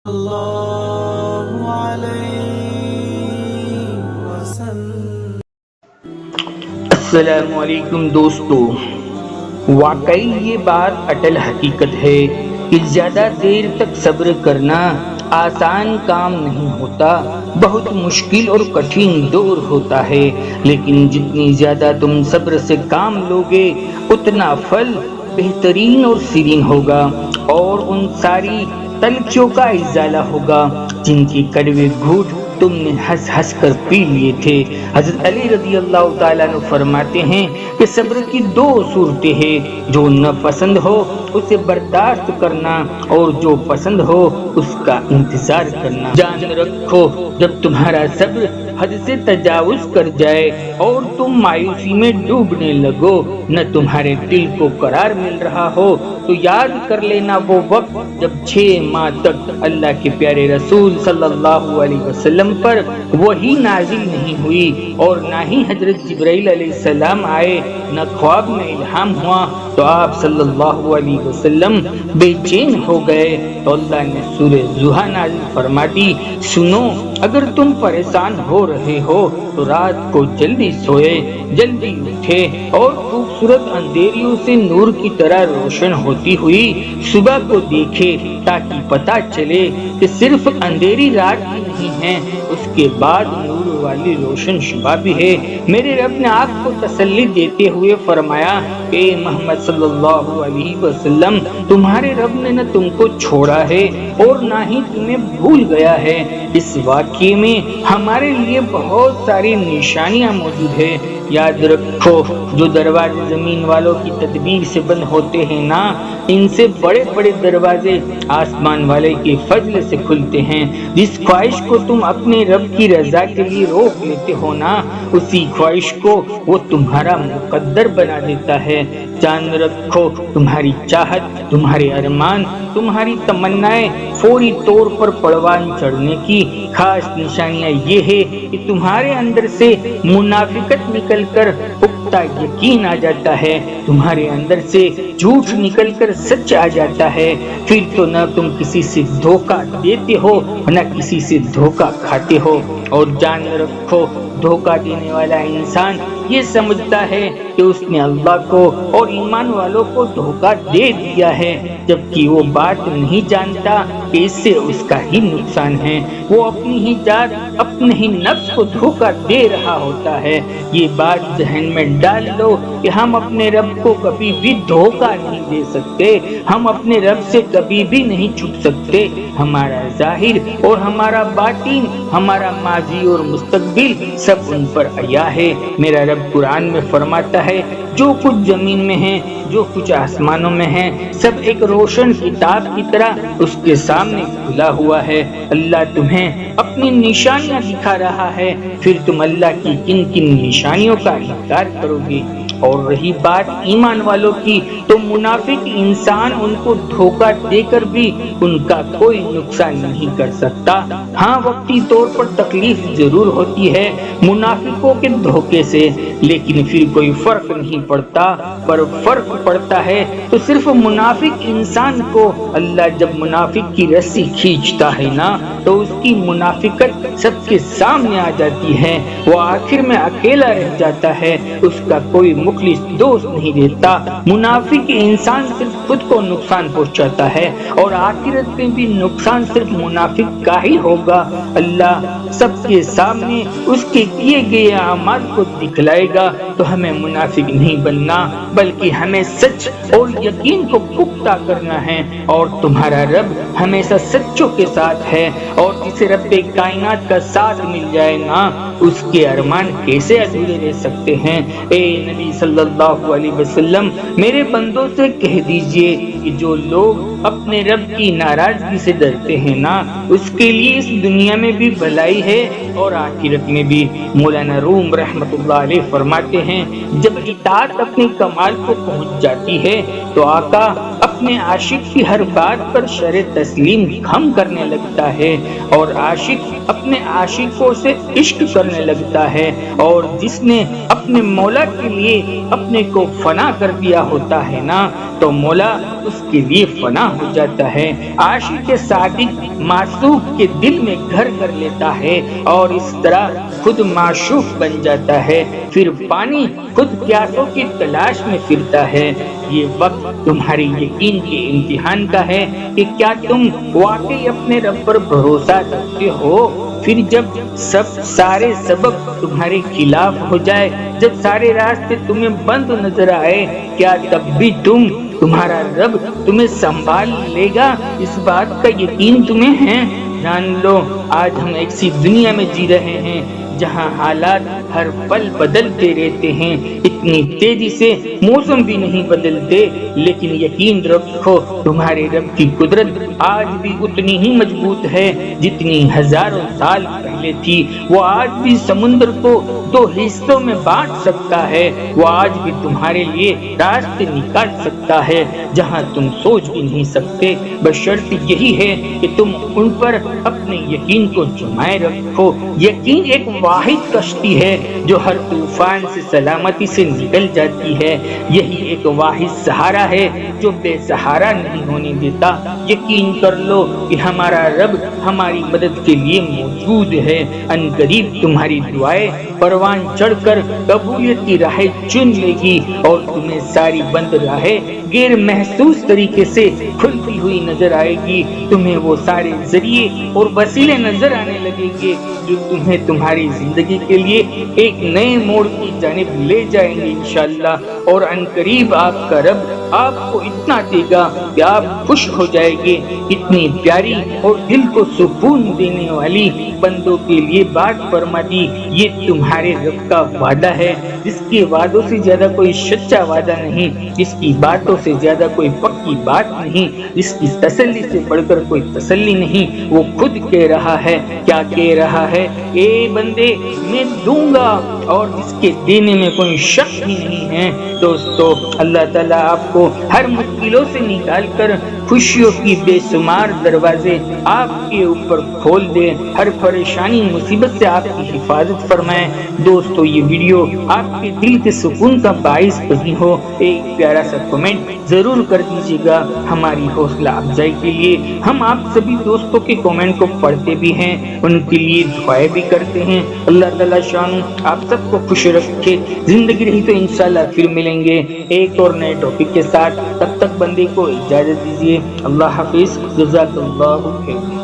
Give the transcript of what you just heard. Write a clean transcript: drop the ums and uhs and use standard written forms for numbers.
اللہ علیہ وسلم۔ السلام علیکم دوستو، واقعی یہ بات اٹل حقیقت ہے کہ زیادہ دیر تک صبر کرنا آسان کام نہیں ہوتا، بہت مشکل اور کٹھن دور ہوتا ہے، لیکن جتنی زیادہ تم صبر سے کام لوگے اتنا پھل بہترین اور شیرین ہوگا، اور ان ساری تلخیوں کا ازالہ ہوگا جن کی کڑوے گھونٹ تم نے ہنس ہنس کر پی لیے تھے۔ حضرت علی رضی اللہ تعالیٰ عنہ فرماتے ہیں کہ صبر کی دو صورتیں ہیں، جو نہ پسند ہو اسے برداشت کرنا اور جو پسند ہو اس کا انتظار کرنا۔ جان رکھو، جب تمہارا صبر حد سے تجاوز کر جائے اور تم مایوسی میں ڈوبنے لگو، نہ تمہارے دل کو قرار مل رہا ہو، تو یاد کر لینا وہ وقت جب 6 ماہ تک اللہ کے پیارے رسول صلی اللہ علیہ وسلم پر وحی نازل نہیں ہوئی، اور نہ ہی حضرت جبرائیل علیہ السلام آئے، نہ خواب میں الہام ہوا، تو آپ صلی اللہ علیہ وسلم بے چین ہو گئے، تو اللہ نے سورہ ضحیٰ نازل فرما دی، سنو اگر تم پریشان ہو رہے ہو تو رات کو جلدی سوئے، جلدی اٹھے، اور خوبصورت اندھیریوں سے نور کی طرح روشن ہوتی ہوئی صبح کو دیکھے، تاکہ پتہ چلے کہ صرف اندھیری رات ہی نہیں ہے، اس کے بعد نور والی روشن صبح بھی ہے۔ میرے رب نے آپ کو تسلی دیتے ہوئے فرمایا کہ محمد صلی اللہ علیہ وسلم، تمہارے رب نے نہ تم کو چھوڑا ہے اور نہ ہی تمہیں بھول گیا ہے۔ اس واقعے میں ہمارے لیے بہت ساری نشانیاں موجود ہیں۔ یاد رکھو، جو دروازے زمین والوں کی تدبیر سے بند ہوتے ہیں نا، ان سے بڑے بڑے دروازے آسمان والے کے فضل سے کھلتے ہیں۔ جس خواہش کو تم اپنے رب کی رضا کے لیے روک لیتے ہو نا، اسی خواہش کو وہ تمہارا مقدر بنا دیتا ہے۔ جان رکھو، تمہاری چاہت، تمہارے ارمان، تمہاری تمنائیں فوری طور پر پروان چڑھنے کی خاص نشانیاں یہ ہے کہ تمہارے اندر سے منافقت نکل کر پختہ یقین آ جاتا ہے، تمہارے اندر سے جھوٹ نکل کر سچ آ جاتا ہے، پھر تو نہ تم کسی سے دھوکہ دیتے ہو نہ کسی سے دھوکہ کھاتے ہو۔ اور جان رکھو، دھوکہ دینے والا انسان یہ سمجھتا ہے کہ اس نے اللہ کو اور ایمان والوں کو دھوکہ دے دیا ہے، جبکہ وہ بات نہیں جانتا کہ اس سے اس کا ہی نقصان ہے، وہ اپنی ہی ذات، اپنے ہی نفس کو دھوکہ دے رہا ہوتا ہے۔ یہ بات ذہن میں ڈال لو کہ ہم اپنے رب کو کبھی بھی دھوکہ نہیں دے سکتے، ہم اپنے رب سے کبھی بھی نہیں چھپ سکتے، ہمارا ظاہر اور ہمارا باطن، ہمارا ماضی اور مستقبل سب ان پر عیاں ہے۔ میرا رب قرآن میں فرماتا ہے، جو کچھ زمین میں ہے، جو کچھ آسمانوں میں ہے، سب ایک روشن کتاب کی طرح اس کے سامنے کھلا ہوا ہے۔ اللہ تمہیں اپنی نشانیاں دکھا رہا ہے، پھر تم اللہ کی کن کن نشانیوں کا انکار کرو گے؟ اور رہی بات ایمان والوں کی، تو منافق انسان ان کو دھوکہ دے کر بھی ان کا کوئی نقصان نہیں کر سکتا۔ ہاں، وقتی طور پر تکلیف ضرور ہوتی ہے منافقوں کے دھوکے سے، لیکن پھر کوئی فرق نہیں پڑتا، پر فرق پڑتا ہے تو صرف منافق انسان کو۔ اللہ جب منافق کی رسی کھینچتا ہے نا، تو اس کی منافقت سب کے سامنے آ جاتی ہے، وہ آخر میں اکیلا رہ جاتا ہے، اس کا کوئی مخلص دوست نہیں رہتا۔ منافق انسان صرف خود کو نقصان پہنچاتا ہے، اور آخرت میں بھی نقصان صرف منافق کا ہی ہوگا۔ اللہ سب کے سامنے اس کے کیے گئے اعمال کو دکھلائے گا، تو ہمیں منافق نہیں بننا، بلکہ ہمیں سچ اور یقین کو پختہ کرنا ہے۔ اور تمہارا رب ہمیشہ سچوں کے ساتھ ہے، اور جسے رب کائنات کا ساتھ مل جائے نا، اس کے ارمان کیسے ادھورے رہ سکتے ہیں؟ اے نبی صلی اللہ علیہ وسلم، میرے بندوں سے کہہ دیجئے کہ جو لوگ اپنے رب کی ناراضگی سے ڈرتے ہیں نا، اس کے لیے اس دنیا میں بھی بھلائی ہے اور آخرت میں بھی۔ مولانا روم رحمت اللہ علیہ فرماتے ہیں، جب اطاعت اپنے کمال کو پہنچ جاتی ہے تو آقا اپنے عاشق کی ہر بات پر شرع تسلیم خم کرنے لگتا ہے، اور عاشق اپنے عاشقوں سے عشق کرنے لگتا ہے، اور جس نے اپنے مولا کے لیے اپنے کو فنا کر دیا ہوتا ہے نا، تو مولا اس کے لیے فنا ہو جاتا ہے۔ عاشق صادق معشوق کے دل میں گھر کر لیتا ہے اور اس طرح خود معشوق بن جاتا ہے، پھر پانی خود پیاسوں کی تلاش میں پھرتا ہے۔ یہ وقت تمہارے یقین کے امتحان کا ہے کہ کیا تم واقعی اپنے رب پر بھروسہ رکھتے ہو۔ پھر جب سارے سبب تمہارے خلاف ہو جائے، جب سارے راستے تمہیں بند نظر آئے، کیا تب بھی تمہارا رب تمہیں سنبھال لے گا؟ اس بات کا یقین تمہیں ہے؟ جان لو آج ہم ایسی دنیا میں جی رہے ہیں جہاں حالات ہر پل بدلتے رہتے ہیں، اتنی تیزی سے موسم بھی نہیں بدلتے، لیکن یقین رکھو تمہارے رب کی قدرت آج بھی اتنی ہی مضبوط ہے جتنی ہزاروں سال پہلے تھی۔ وہ آج بھی سمندر کو دو حصوں میں بانٹ سکتا ہے، وہ آج بھی تمہارے لیے راستے نکال سکتا ہے جہاں تم سوچ بھی نہیں سکتے، بشرط یہی ہے کہ تم ان پر اپنے یقین کو جمائے رکھو۔ یقین ایک واحد کشتی ہے جو ہر طوفان سے سلامتی سے نکل جاتی ہے، یہی ایک واحد سہارا ہے جو بے سہارا نہیں ہونے دیتا۔ یقین کر لو کہ ہمارا رب ہماری مدد کے لیے موجود ہے، ان قریب تمہاری دعائیں پروان چڑھ کر قبولیت کی راہ چن لے گی اور تمہیں ساری بند راہیں غیر محسوس طریقے سے کھلتی ہوئی نظر آئے گی۔ تمہیں وہ سارے ذریعے اور وسیلے نظر آنے لگیں گے جو تمہیں تمہاری زندگی کے لیے ایک نئے موڑ کی جانب لے جائیں گے انشاءاللہ، اور ان قریب آپ کا رب آپ کو اتنا دے گا کہ آپ خوش ہو جائے گے۔ اتنی پیاری اور دل کو سکون دینے والی بندوں کے لیے بات فرما دی، یہ تمہارے رب کا وعدہ ہے جس کے وعدوں سے زیادہ کوئی سچا وعدہ نہیں، جس کی باتوں سے زیادہ کوئی پکی بات نہیں، جس کی تسلی سے بڑھ کر کوئی تسلی نہیں۔ وہ خود کہہ رہا ہے، کیا کہہ رہا ہے؟ اے بندے میں دوں گا اور اس کے دینے میں کوئی شک ہی نہیں ہے۔ دوستو اللہ تعالیٰ آپ کو ہر مشکلوں سے نکال کر خوشیوں کی بے شمار دروازے آپ کے اوپر کھول دے، ہر پریشانی مصیبت سے آپ کی حفاظت فرمائے۔ دوستو یہ ویڈیو آپ کے دل کے سکون کا باعث بنی ہو، ایک پیارا سا کمنٹ ضرور کر دیجیے گا ہماری حوصلہ افزائی کے لیے۔ ہم آپ سبھی دوستوں کے کمنٹ کو پڑھتے بھی ہیں، ان کے لیے دعائیں بھی کرتے ہیں۔ اللہ تعالیٰ شان آپ سب کو خوش رکھے، زندگی رہی تو انشاءاللہ پھر ملیں گے ایک اور نئے ٹاپک کے ساتھ۔ تب تک بندے کو اجازت دیجیے، اللہ حافظ، جزاک اللہ خیر۔